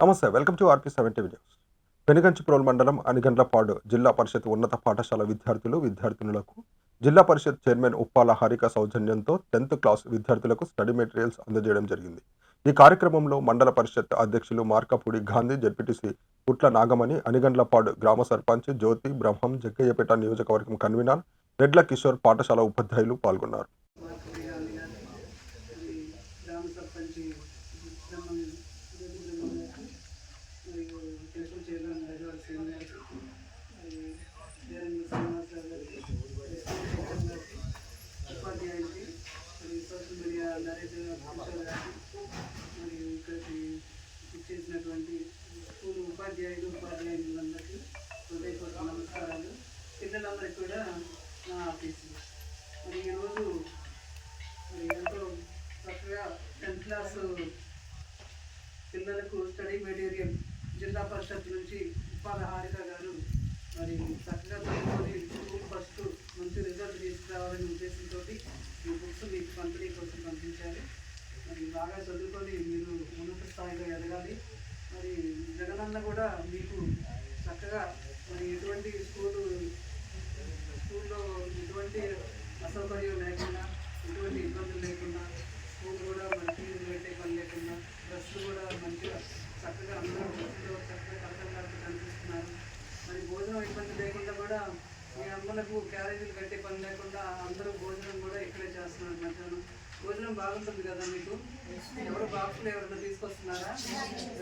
నమస్తే. Welcome to RP 70 news. Penuganchiprolu మండలం అనిగండ్లపాడు జిల్లా పరిషత్ ఉన్నత పాఠశాల విద్యార్థులకు జిల్లా పరిషత్ చైర్మన్ ఉప్పాల హారిక సౌజన్యంతో 10th క్లాస్ విద్యార్థులకు స్టడీ మెటీరియల్స్ అందజేయడం జరిగింది. ఈ కార్యక్రమంలో మండల పరిషత్ అధ్యక్షులు మార్కపూడి గాంధీ, జెడ్పీటీసీ పుట్ల నాగమణి, అనిగండ్లపాడు గ్రామ సర్పంచ్ జ్యోతి, బ్రహ్మం, జగ్గయ్యపేట నియోజకవర్గం కన్వీనర్ రెడ్ల కిషోర్, పాఠశాల ఉపాధ్యాయులు పాల్గొన్నారు. ఉపాధ్యాయులకి సోషల్ మీడియా నరేటివ్ కిషోర్ గారికి మరియు ఇక్కడికి ఇచ్చేసినటువంటి స్కూల్ ఉపాధ్యాయులందరికీ హృదయపూర్వక నమస్కారాలు. పిల్లలందరికీ కూడా నా ఆఫీసు. మరి ఈరోజు ఎంతో చక్కగా 10th క్లాసు పిల్లలకు స్టడీ మెటీరియల్ జిల్లా పరిషత్ నుంచి ఉప్పాల హారిక గారు మరి చక్కగా చదువుకొని స్కూల్ ఫస్ట్ మంచి రిజల్ట్ తీసుకురావాలనే ఉద్దేశంతో ఈ బుక్స్ మీకు పంపిణీ కోసం పంపించారు. మరి బాగా చదువుకొని మీరు ఉన్నత స్థాయిలో ఎదగాలి. మరి జగనన్న కూడా మీకు చక్కగా మరి ఎటువంటి స్కూల్లో ఎటువంటి అసౌకర్యం లేకుండా, ఎటువంటి ఇబ్బందులు లేకుండా, స్కూల్ కూడా మరి ఫీజులు పెట్టే పని లేకుండా, డ్రెస్సులు కూడా మంచిగా చక్కగా అందరూ డ్రెస్సులో చక్కగా కలకలతో కనిపిస్తున్నారు. మరి భోజనం ఇబ్బంది లేకుండా కూడా మీ అమ్మలకు క్యారేజీలు కట్టే పని లేకుండా అందరూ భోజనం కూడా ఇక్కడే చేస్తున్నారు. మధ్యాహ్నం భోజనం బాగుంటుంది కదా మీకు? ఎవరు బాక్సులు ఎవరైనా తీసుకొస్తున్నారా?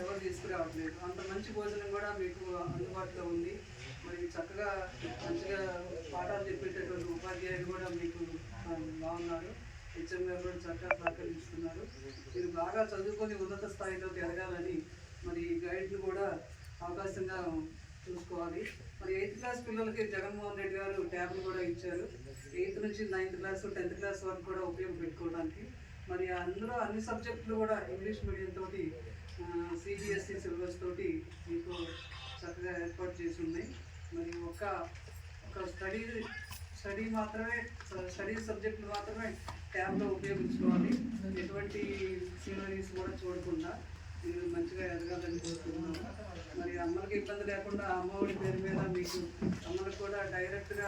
ఎవరు తీసుకురావట్లేదు. అంత మంచి భోజనం కూడా మీకు అందుబాటులో ఉంది. మరి చక్కగా మంచిగా పాఠాలు చెప్పేటటువంటి ఉపాధ్యాయులు కూడా మీకు బాగున్నారు. హెచ్ఎం గారు కూడా చక్కగా సహకరిస్తున్నారు. మీరు బాగా చదువుకొని ఉన్నత స్థాయిలోకి ఎదగాలని మరి గైడ్లు కూడా అవకాశంగా చూసుకోవాలి. మరి 8th క్లాస్ పిల్లలకి జగన్మోహన్ రెడ్డి గారు ట్యాబ్లు కూడా ఇచ్చారు. 8th నుంచి 9th క్లాస్ 10th క్లాస్ వరకు కూడా ఉపయోగపెట్టుకోవడానికి. మరి అందులో అన్ని సబ్జెక్టులు కూడా ఇంగ్లీష్ మీడియం తోటి సిబిఎస్ఈ సిలబస్ తోటి మీకు చక్కగా ఏర్పాటు చేసి ఉన్నాయి. మరి ఒక స్టడీ సబ్జెక్టులు మాత్రమే ట్యాబ్లో ఉపయోగించుకోవాలి. ఎటువంటి సీనరీస్ కూడా చూడకుండా మీరు మంచిగా ఎదగాలని కోరుకుంటున్నాను. మరి అమ్మలకి ఇబ్బంది లేకుండా అమ్మఒడి పేరు మీద మీకు అమ్మలకు కూడా డైరెక్ట్గా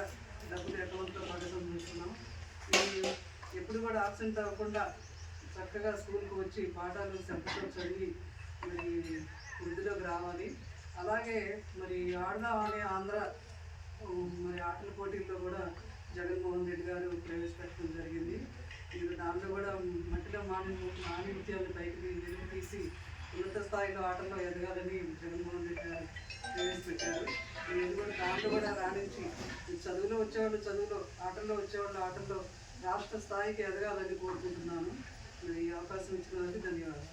డబ్బులు అకౌంట్లో పడడం చూస్తున్నాం. మీరు ఎప్పుడు కూడా ఆబ్సెంట్ అవ్వకుండా చక్కగా స్కూల్కి వచ్చి పాఠాలు శ్రద్ధతో చదివి మరి వృద్ధిలోకి రావాలి. అలాగే మరి ఆడదాం అనే ఆంధ్ర మరి ఆటల పోటీల్లో కూడా జగన్మోహన్ రెడ్డి గారు ప్రవేశపెట్టడం జరిగింది. మీరు దాంట్లో కూడా మట్టిలో మాణిక్యాలను పైకి తీసి ఉన్నత స్థాయిలో ఆటల్లో ఎదగాలని జగన్మోహన్ రెడ్డి గారు ప్రవేశపెట్టారు. మీరు కూడా దాంట్లో కూడా రాణించి చదువులో వచ్చేవాళ్ళు చదువులో, ఆటల్లో వచ్చేవాళ్ళు ఆటల్లో రాష్ట్ర స్థాయికి ఎదగాలని కోరుకుంటున్నాను. ఈ అవకాశం ఇచ్చినందుకు ధన్యవాదాలు.